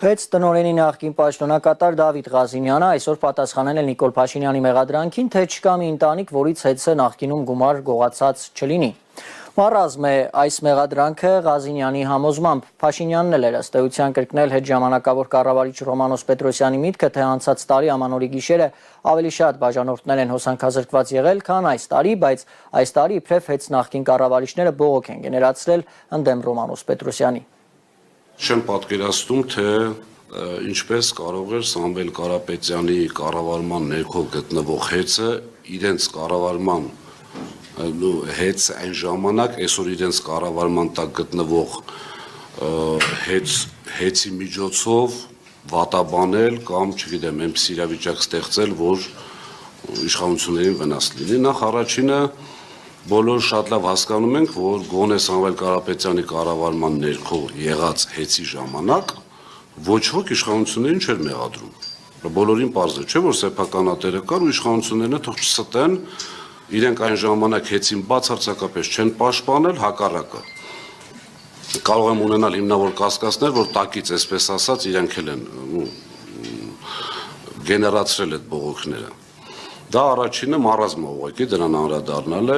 Հենց տնօրենի նախկին պաշտոնակատար Դավիթ Ղազինյանը այսօր պատասխանել է Նիկոլ Փաշինյանի մեղադրանքին, թե չկա մի ընտանիք, որից հետսը նախկինում գումար գողացած չլինի։ Մառազմ է այս մեղադրանքը Ղազինյանի համոզմամբ։ Փաշինյանն էլ էր ըստ էության կրկնել հետժամանակավոր կառավարիչ Ռոմանոս Պետրոսյանի միտքը, թե անցած տարի ամանորի գիշերը ավելի շատ բաժանորդներ են հոսանքազրկված եղել, քան այս տարի, բայց այս տարի իբրև հետ նախկին կառավարիչները բողոք են գեներացրել ընդդեմ Ռոմանոս Պետրոսյանի։ Չեմ պատկերացնում, թե ինչպես կարող էր Սամվել Կարապետյանի կառավարման ներքո գտնվող հեծը իրենց կառավարման հեծ այն ժամանակ այսօր իրենց կառավարման տակ գտնվող հեծի միջոցով վատաբանել կամ, չգիտեմ, այնպես իրավիճակ ստեղծել, որ իշխանություններին վնաս լինի։ Նախ առաջինը բոլորը շատ լավ հասկանում ենք, որ գոնե Սամվել Կարապետյանի կառավարման ներքո եղած հեծի ժամանակ ոչ ոք իշխանություններին չէր մեղադրում։ Բոլորին պարզ է, չէ՞ որ սեփականատերը կար ու իշխանություններն թող չստեն, իրենք այն ժամանակ հեծին բացարձակապես չեն պաշտպանել, հակառակը։ Կարող եմ ունենալ հիմնավոր կասկածներ, որ տակից, այսպես ասած, իրենք էլ են գեներացրել այդ բողոքները։ Դա առաջինը մառազմ է ուղղակի դրան անդրադառնալը։